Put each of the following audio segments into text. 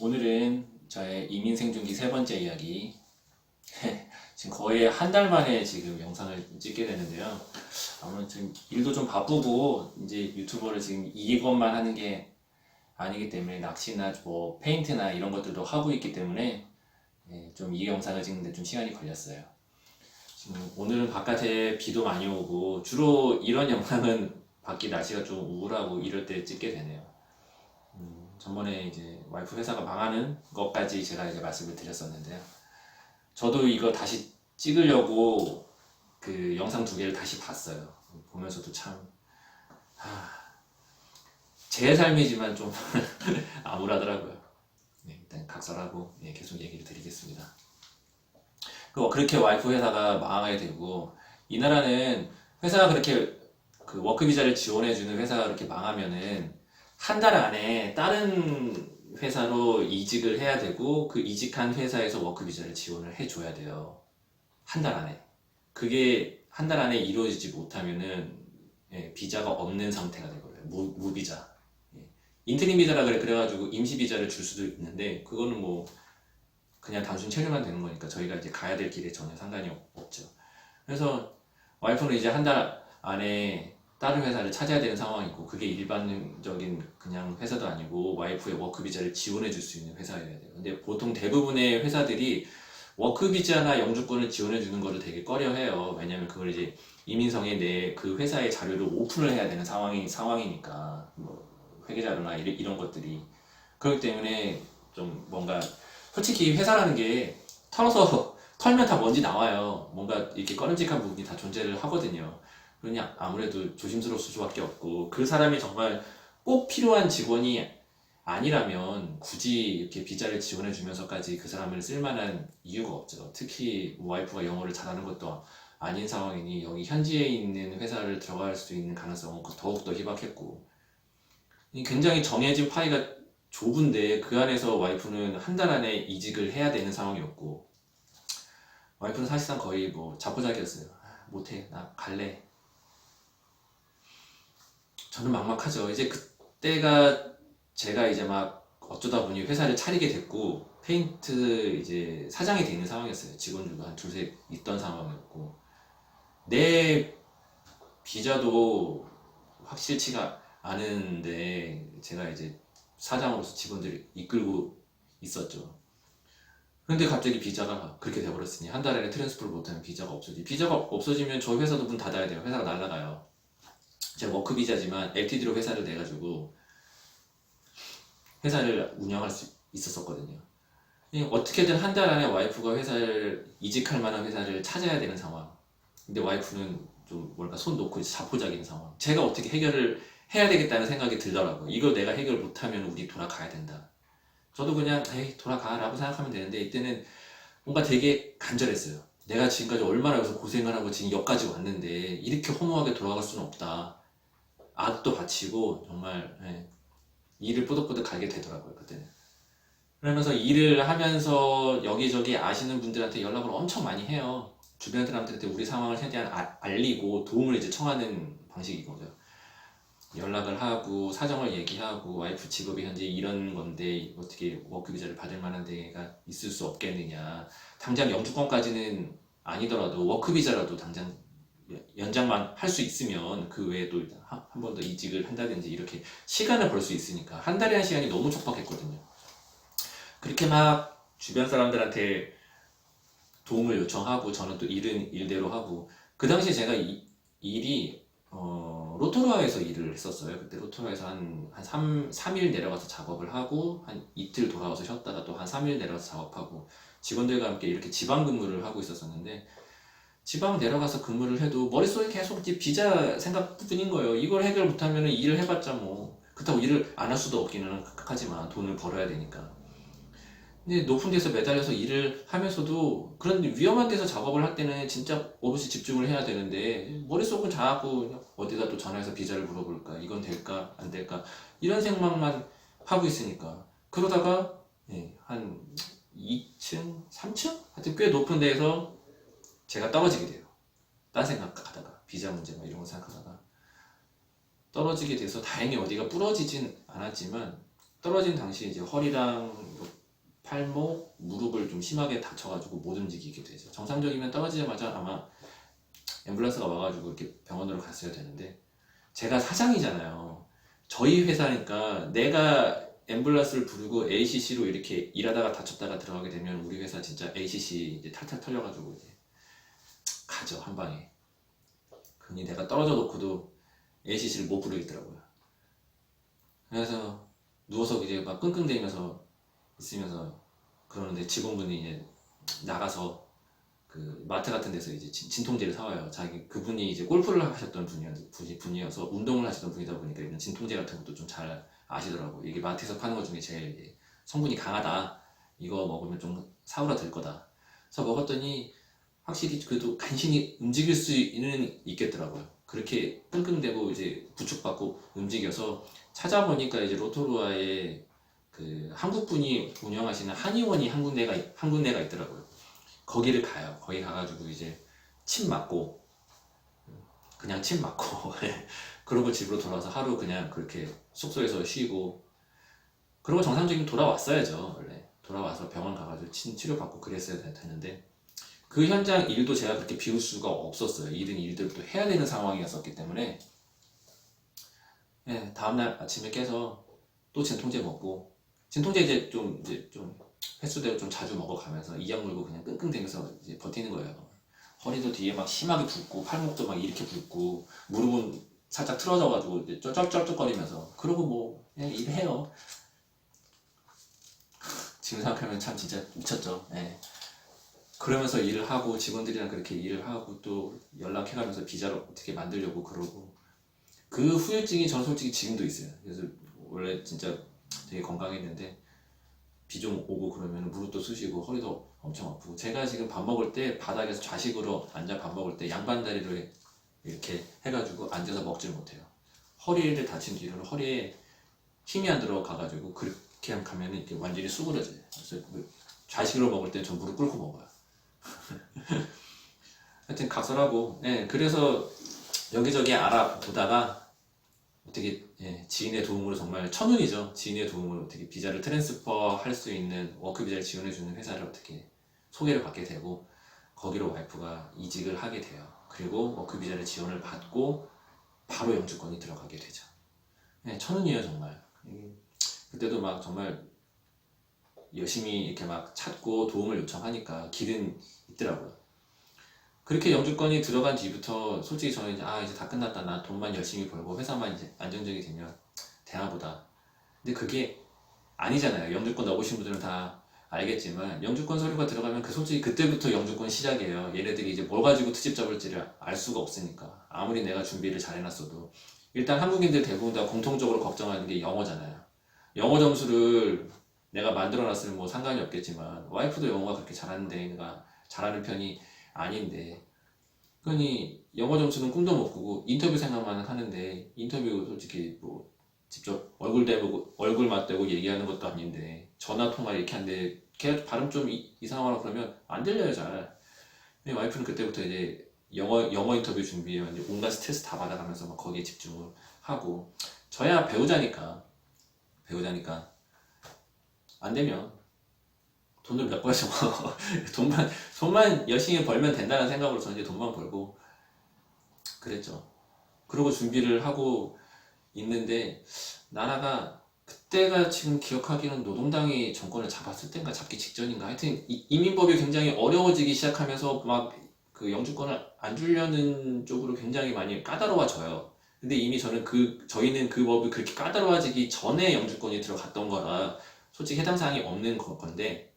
오늘은 저의 이민 생존기 세 번째 이야기. 지금 거의 한 달 만에 지금 영상을 찍게 되는데요. 아무래도 지금 일도 좀 바쁘고 이제 유튜버를 지금 이것만 하는 게 아니기 때문에 낚시나 뭐 페인트나 이런 것들도 하고 있기 때문에 좀 이 영상을 찍는데 좀 시간이 걸렸어요. 지금 오늘은 바깥에 비도 많이 오고 주로 이런 영상은 밖이 날씨가 좀 우울하고 이럴 때 찍게 되네요. 전번에 이제 와이프 회사가 망하는 것까지 제가 이제 말씀을 드렸었는데요. 저도 이거 다시 찍으려고 그 영상 두 개를 다시 봤어요. 보면서도 참, 제 삶이지만 좀 암울하더라고요. 네, 일단 각설하고 계속 얘기를 드리겠습니다. 그렇게 와이프 회사가 망하게 되고, 이 나라는 회사가 그렇게 그 워크 비자를 지원해주는 회사가 그렇게 망하면은 한 달 안에 다른 회사로 이직을 해야 되고 그 이직한 회사에서 워크 비자를 지원을 해줘야 돼요. 한 달 안에. 그게 한 달 안에 이루어지지 못하면은 비자가 없는 상태가 되거든요. 무비자. 인트림 비자라 그래가지고 임시 비자를 줄 수도 있는데 그거는 뭐 그냥 단순 체류만 되는 거니까 저희가 이제 가야 될 길에 전혀 상관이 없죠. 그래서 와이프는 이제 한 달 안에 다른 회사를 찾아야 되는 상황이고 그게 일반적인 그냥 회사도 아니고 와이프의 워크 비자를 지원해 줄 수 있는 회사여야 돼요. 근데 보통 대부분의 회사들이 워크 비자나 영주권을 지원해 주는 거를 되게 꺼려해요. 왜냐면 그걸 이제 이민성에 내 그 회사의 자료를 오픈을 해야 되는 상황이니까 뭐 회계 자료나 이런 것들이 그렇기 때문에 좀 뭔가 솔직히 회사라는 게 털면 다 먼지 나와요. 뭔가 이렇게 꺼림직한 부분이 다 존재를 하거든요. 그러니 아무래도 조심스러울 수밖에 없고 그 사람이 정말 꼭 필요한 직원이 아니라면 굳이 이렇게 비자를 지원해 주면서까지 그 사람을 쓸만한 이유가 없죠. 특히 와이프가 영어를 잘하는 것도 아닌 상황이니 여기 현지에 있는 회사를 들어갈 수 있는 가능성은 더욱더 희박했고 굉장히 정해진 파이가 좁은데 그 안에서 와이프는 한 달 안에 이직을 해야 되는 상황이었고 와이프는 사실상 거의 뭐 자포자기였어요. 못해, 나 갈래. 저는 막막하죠. 이제 그때가 제가 이제 막 어쩌다 보니 회사를 차리게 됐고 페인트 이제 사장이 되는 상황이었어요. 직원들도 한 둘셋 있던 상황이었고 내 비자도 확실치가 않은데 제가 이제 사장으로서 직원들을 이끌고 있었죠. 근데 갑자기 비자가 그렇게 돼버렸으니 한 달 안에 트랜스퍼를 못하면 비자가 없어지. 비자가 없어지면 저희 회사도 문 닫아야 돼요. 회사가 날아가요. 제가 워크 비자지만 LTD로 회사를 내가지고 회사를 운영할 수 있었었거든요. 어떻게든 한 달 안에 와이프가 회사를 이직할 만한 회사를 찾아야 되는 상황. 근데 와이프는 좀 뭘까 손 놓고 자포자기인 상황. 제가 어떻게 해결을 해야 되겠다는 생각이 들더라고요. 이거 내가 해결 못하면 우리 돌아가야 된다. 저도 그냥 에이 돌아가라고 생각하면 되는데 이때는 뭔가 되게 간절했어요. 내가 지금까지 얼마나 여기서 고생을 하고 지금 여기까지 왔는데 이렇게 허무하게 돌아갈 수는 없다. 악도 바치고 정말 일을 뿌듯뿌듯 갈게 되더라고요 그때는. 그러면서 일을 하면서 여기저기 아시는 분들한테 연락을 엄청 많이 해요. 주변 사람들한테 우리 상황을 최대한 알리고 도움을 이제 청하는 방식이거든요. 연락을 하고 사정을 얘기하고 와이프 직업이 현재 이런 건데 어떻게 워크 비자를 받을 만한 데가 있을 수 없겠느냐. 당장 영주권까지는 아니더라도 워크 비자라도 당장 연장만 할 수 있으면 그 외에 또 한 번 더 이직을 한다든지 이렇게 시간을 벌 수 있으니까 한 달에 한 시간이 너무 촉박했거든요. 그렇게 막 주변 사람들한테 도움을 요청하고 저는 또 일은 일대로 하고 그 당시에 제가 일이 로토루아에서 일을 했었어요. 그때 로토루아에서 한 3일 내려가서 작업을 하고 한 이틀 돌아와서 쉬었다가 또 한 3일 내려가서 작업하고 직원들과 함께 이렇게 지방 근무를 하고 있었었는데 지방 내려가서 근무를 해도 머릿속에 계속 이제 비자 생각뿐인 거예요. 이걸 해결 못하면 일을 해봤자 뭐 그렇다고 일을 안 할 수도 없기는 하지만 돈을 벌어야 되니까. 근데 높은 데서 매달려서 일을 하면서도 그런 위험한 데서 작업을 할 때는 진짜 없이 집중을 해야 되는데 머릿속은 자꾸 어디다 또 전화해서 비자를 물어볼까 이건 될까 안 될까 이런 생각만 하고 있으니까 그러다가 한 2층 3층 하여튼 꽤 높은 데에서 제가 떨어지게 돼요. 딴 생각하다가 비자 문제 막 이런 거 생각하다가 떨어지게 돼서 다행히 어디가 부러지진 않았지만 떨어진 당시 이제 허리랑 팔목, 무릎을 좀 심하게 다쳐가지고 못 움직이게 되죠. 정상적이면 떨어지자마자 아마 앰뷸런스가 와가지고 이렇게 병원으로 갔어야 되는데, 제가 사장이잖아요. 저희 회사니까 내가 앰뷸런스를 부르고 ACC로 이렇게 일하다가 다쳤다가 들어가게 되면 우리 회사 진짜 ACC 이제 탈탈 털려가지고 이제 가죠, 한 방에. 괜히 내가 떨어져 놓고도 ACC를 못 부르겠더라고요. 그래서 누워서 이제 막 끙끙대면서 있으면서 그러는데, 직원분이 이제 나가서 그 마트 같은 데서 이제 진통제를 사와요. 그분이 이제 골프를 하셨던 분이어서 운동을 하시던 분이다 보니까 이런 진통제 같은 것도 좀 잘 아시더라고. 이게 마트에서 파는 것 중에 제일 이제 성분이 강하다, 이거 먹으면 좀 사오라 들 거다. 그래서 먹었더니 확실히 그래도 간신히 움직일 수는 있겠더라고요. 그렇게 끙끙대고 이제 부축받고 움직여서 찾아보니까 이제 로토루아에 그 한국분이 운영하시는 한의원이 한 군데가 있더라고요. 거기를 가요. 거기 가가지고 이제 침 맞고, 그냥 침 맞고 그러고 집으로 돌아와서 하루 그냥 그렇게 숙소에서 쉬고, 그러고 정상적인 돌아왔어야죠. 원래 돌아와서 병원 가가지고 치료받고 그랬어야 되는데, 그 현장 일도 제가 그렇게 비울 수가 없었어요. 일은 일대로 또 해야 되는 상황이었기 때문에. 다음날 아침에 깨서 또 진통제 먹고, 진통제 이제 좀 횟수대로 좀 자주 먹어가면서 이약 물고 그냥 끙끙대면서 이제 버티는 거예요. 허리도 뒤에 막 심하게 붓고, 팔목도 막 이렇게 붓고, 무릎은 살짝 틀어져가지고 이제 쩔쩔쩔거리면서, 그러고 뭐 그냥 일해요. 지금 생각하면 참 진짜 미쳤죠. 그러면서 일을 하고, 직원들이랑 그렇게 일을 하고, 또 연락해가면서 비자를 어떻게 만들려고 그러고, 그 후유증이 전 솔직히 지금도 있어요. 그래서 원래 진짜 되게 건강했는데 비 좀 오고 그러면 무릎도 쑤시고 허리도 엄청 아프고, 제가 지금 밥 먹을 때 바닥에서 좌식으로 앉아 밥 먹을 때 양반다리로 이렇게 해가지고 앉아서 먹질 못해요. 허리를 다친 뒤로는 허리에 힘이 안 들어가가지고 그렇게 하면 이렇게 완전히 수그러져요. 그래서 좌식으로 먹을 때 전 무릎 꿇고 먹어요. 하여튼 각설하고, 그래서 여기저기 알아보다가 어떻게, 지인의 도움으로, 정말 천운이죠. 지인의 도움으로 어떻게 비자를 트랜스퍼 할 수 있는 워크 비자를 지원해주는 회사를 어떻게 소개를 받게 되고, 거기로 와이프가 이직을 하게 돼요. 그리고 워크 비자를 지원을 받고 바로 영주권이 들어가게 되죠. 천운이에요, 정말. 그때도 막 정말 열심히 이렇게 막 찾고 도움을 요청하니까 길은 있더라고요. 그렇게 영주권이 들어간 뒤부터 솔직히 저는 이제 다 끝났다, 나 돈만 열심히 벌고 회사만 이제 안정적이 되면 되나보다. 근데 그게 아니잖아요. 영주권 넣으신 분들은 다 알겠지만, 영주권 서류가 들어가면 솔직히 그때부터 영주권 시작이에요. 얘네들이 이제 뭘 가지고 트집 잡을지를 알 수가 없으니까, 아무리 내가 준비를 잘 해놨어도. 일단 한국인들 대부분 다 공통적으로 걱정하는 게 영어잖아요. 영어 점수를 내가 만들어놨으면 뭐 상관이 없겠지만, 와이프도 영어가 그렇게 잘하는데 내가 잘하는 편이 아닌데, 그러니 영어 점수는 꿈도 못 꾸고 인터뷰 생각만 하는데, 인터뷰 솔직히 뭐 직접 얼굴 맞대고 얘기하는 것도 아닌데, 전화 통화 이렇게 하는데 걔 발음 좀 이상하거나 그러면 안 들려요, 잘. 근데 와이프는 그때부터 이제 영어 인터뷰 준비해 이제 온갖 스트레스 다 받아가면서 막 거기에 집중을 하고, 저야 배우자니까 안 되면 돈을 몇 벌죠. 돈만 열심히 벌면 된다는 생각으로 저는 이제 돈만 벌고 그랬죠. 그러고 준비를 하고 있는데, 나라가 그때가 지금 기억하기로는 노동당이 정권을 잡았을 때인가 잡기 직전인가, 하여튼 이민법이 굉장히 어려워지기 시작하면서 막 그 영주권을 안 주려는 쪽으로 굉장히 많이 까다로워져요. 근데 이미 저희는 그 법이 그렇게 까다로워지기 전에 영주권이 들어갔던 거라 솔직히 해당 사항이 없는 건데,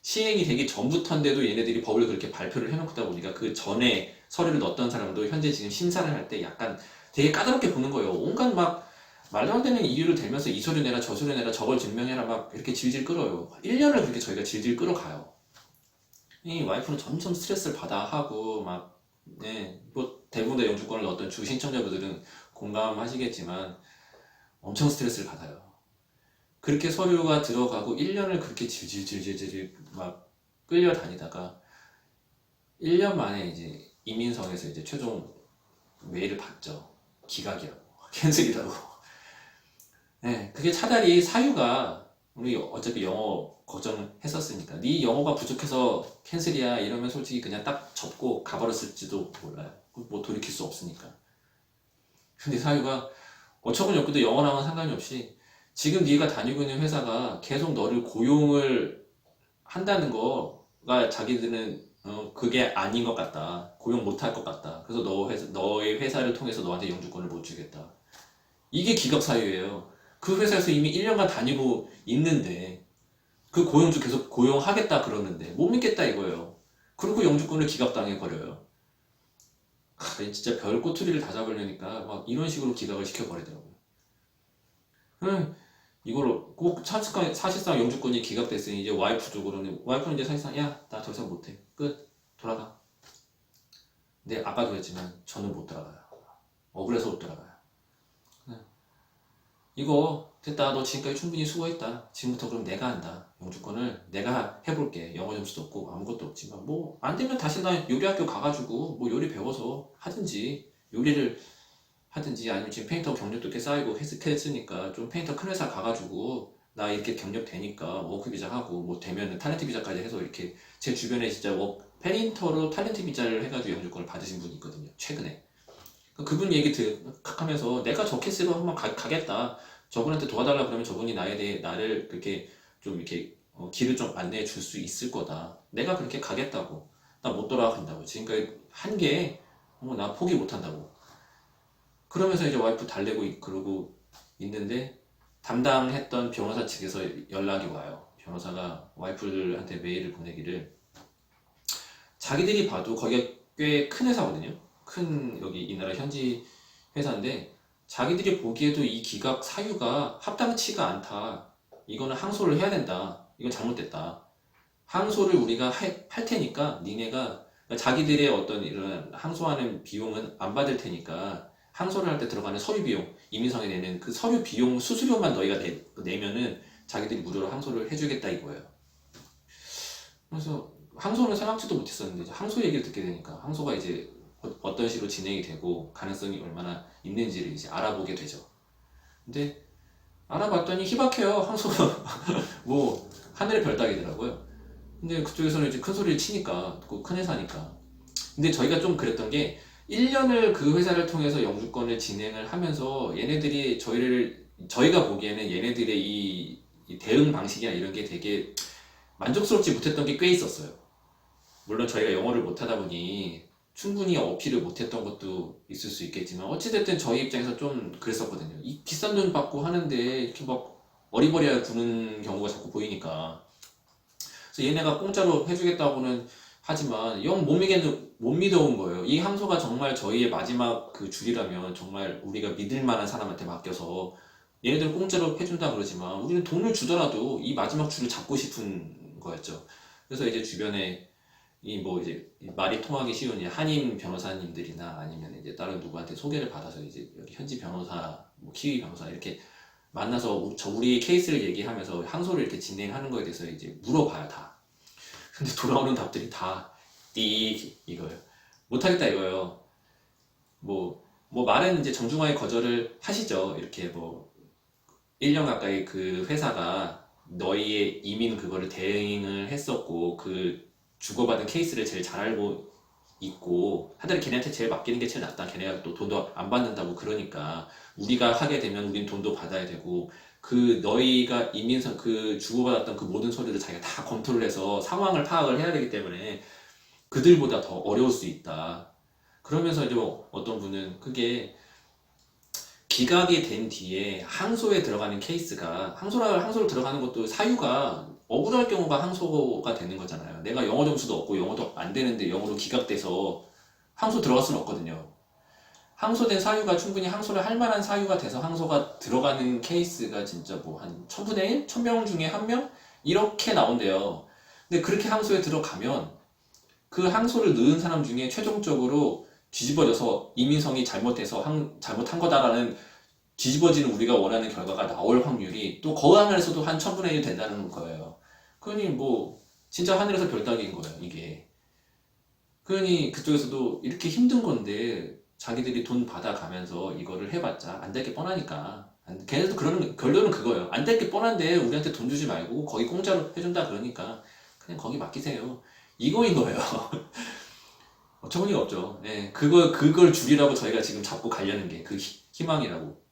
시행이 되기 전부터인데도 얘네들이 법을 그렇게 발표를 해놓다 보니까 그 전에 서류를 넣었던 사람도 현재 지금 심사를 할 때 약간 되게 까다롭게 보는 거예요. 온갖 막 말도 안 되는 이유를 대면서 이 서류 내라 저 서류 내라 저걸 증명해라 막 이렇게 질질 끌어요. 1년을 그렇게 저희가 질질 끌어가요. 이 와이프는 점점 스트레스를 받아 하고 막, 뭐 대부분 다 영주권을 넣었던 주 신청자분들은 공감하시겠지만 엄청 스트레스를 받아요. 그렇게 서류가 들어가고 1년을 그렇게 질질질질 막 끌려다니다가 1년 만에 이제 이민성에서 이제 최종 메일을 받죠. 기각이라고, 캔슬이라고. 네, 그게 차라리 사유가 우리 어차피 영어 걱정했었으니까 네 영어가 부족해서 캔슬이야 이러면 솔직히 그냥 딱 접고 가버렸을지도 몰라요. 뭐 돌이킬 수 없으니까. 근데 사유가 어처구니 없게도 영어랑은 상관이 없이 지금 네가 다니고 있는 회사가 계속 너를 고용을 한다는 거가 자기들은 그게 아닌 것 같다. 고용 못할 것 같다. 그래서 너의 회사를 통해서 너한테 영주권을 못 주겠다. 이게 기각 사유예요. 그 회사에서 이미 1년간 다니고 있는데 그 고용주 계속 고용하겠다 그러는데 못 믿겠다 이거예요. 그리고 영주권을 기각당해 버려요. 진짜 별 꼬투리를 다 잡으려니까 막 이런 식으로 기각을 시켜버리더라고요. 이걸 꼭 사실상 영주권이 기각됐으니 이제 와이프 쪽으로는 와이프는 이제 사실상 야 나 더 이상 못해 끝 돌아가. 근데 아까도 했지만 저는 못 돌아가요. 억울해서 못 돌아가요. 이거 됐다 너 지금까지 충분히 수고했다 지금부터 그럼 내가 한다 영주권을 내가 해볼게 영어 점수도 없고 아무것도 없지만 뭐 안되면 다시 나 요리학교 가가지고 뭐 요리 배워서 하든지 요리를 하든지 아니면 지금 페인터 경력도 꽤 쌓이고 했으니까 좀 페인터 큰 회사 가가지고 나 이렇게 경력 되니까 워크 비자 하고 뭐 되면은 탤런트 비자까지 해서 이렇게 제 주변에 진짜 페인터로 탤런트 비자를 해가지고 영주권을 받으신 분이 있거든요 최근에. 그분 얘기 하면서 내가 저 케이스로 한번 가겠다. 저분한테 도와달라 그러면 저분이 나를 그렇게 좀 이렇게 길을 좀 안내해 줄 수 있을 거다. 내가 그렇게 가겠다고. 나 못 돌아간다고. 지금까지 한 게, 나 포기 못 한다고. 그러면서 이제 와이프 달래고 그러고 있는데, 담당했던 변호사 측에서 연락이 와요. 변호사가 와이프들한테 메일을 보내기를, 자기들이 봐도 거기가 꽤 큰 회사거든요. 큰 여기 이 나라 현지 회사인데 자기들이 보기에도 이 기각 사유가 합당치가 않다. 이거는 항소를 해야 된다. 이건 잘못됐다. 항소를 우리가 할 테니까 니네가 자기들의 어떤 이런 항소하는 비용은 안 받을 테니까 항소를 할 때 들어가는 서류 비용, 이민성에 내는 그 서류 비용 수수료만 너희가 내면은 자기들이 무료로 항소를 해주겠다 이거예요. 그래서 항소는 생각지도 못했었는데 이제 항소 얘기를 듣게 되니까 항소가 이제 어떤 식으로 진행이 되고 가능성이 얼마나 있는지를 이제 알아보게 되죠. 근데 알아봤더니 희박해요. 항소가 뭐 하늘의 별 따기더라고요. 근데 그쪽에서는 이제 큰 소리를 치니까 큰 회사니까. 근데 저희가 좀 그랬던 게 1년을 그 회사를 통해서 영주권을 진행을 하면서 얘네들이 저희가 보기에는 얘네들의 이 대응 방식이나 이런 게 되게 만족스럽지 못했던 게 꽤 있었어요. 물론 저희가 영어를 못하다 보니 충분히 어필을 못했던 것도 있을 수 있겠지만 어찌됐든 저희 입장에서 좀 그랬었거든요. 이 비싼 돈 받고 하는데 이렇게 막 어리버리하게 구는 경우가 자꾸 보이니까 그래서 얘네가 공짜로 해주겠다고는 하지만 영 못 믿어온 거예요. 이 항소가 정말 저희의 마지막 그 줄이라면 정말 우리가 믿을 만한 사람한테 맡겨서 얘네들 공짜로 해준다 그러지만 우리는 돈을 주더라도 이 마지막 줄을 잡고 싶은 거였죠. 그래서 이제 주변에 이 뭐 이제 말이 통하기 쉬운 이제 한인 변호사님들이나 아니면 이제 다른 누구한테 소개를 받아서 이제 여기 현지 변호사, 뭐 키위 변호사 이렇게 만나서 우리 케이스를 얘기하면서 항소를 이렇게 진행하는 거에 대해서 이제 물어봐요 다. 근데 돌아오는 답들이 다 이거예요. 못하겠다 이거예요. 뭐 말은 이제 정중하게 거절을 하시죠. 이렇게 뭐 1년 가까이 그 회사가 너희의 이민 그거를 대행을 했었고 그 주고받은 케이스를 제일 잘 알고 있고 하여튼 걔네한테 제일 맡기는 게 제일 낫다. 걔네가 또 돈도 안 받는다고 그러니까 우리가 하게 되면 우린 돈도 받아야 되고 그 너희가 이민선 그 주고받았던 그 모든 서류를 자기가 다 검토를 해서 상황을 파악을 해야 되기 때문에 그들보다 더 어려울 수 있다. 그러면서 이제 어떤 분은 그게 기각이 된 뒤에 항소에 들어가는 케이스가 항소를 들어가는 것도 사유가 억울할 경우가 항소가 되는 거잖아요. 내가 영어 점수도 없고 영어도 안 되는데 영어로 기각돼서 항소 들어갈 수는 없거든요. 항소된 사유가 충분히 항소를 할 만한 사유가 돼서 항소가 들어가는 케이스가 진짜 뭐 한 1000분의 1? 1000명 중에 1명? 이렇게 나온대요. 근데 그렇게 항소에 들어가면 그 항소를 넣은 사람 중에 최종적으로 뒤집어져서 이민성이 잘못한 거다라는 뒤집어지는 우리가 원하는 결과가 나올 확률이 또 그 하늘에서도 한 1000분의 1 된다는 거예요. 그러니 뭐 진짜 하늘에서 별 따기인 거예요 이게. 그러니 그쪽에서도 이렇게 힘든 건데 자기들이 돈 받아가면서 이거를 해봤자 안 될 게 뻔하니까 걔네도 그러는 결론은 그거예요. 안 될 게 뻔한데 우리한테 돈 주지 말고 거기 공짜로 해준다 그러니까 그냥 거기 맡기세요. 이거인 거예요. 어처구니가 없죠. 예, 그걸 줄이라고 저희가 지금 잡고 가려는 게 그 희망이라고.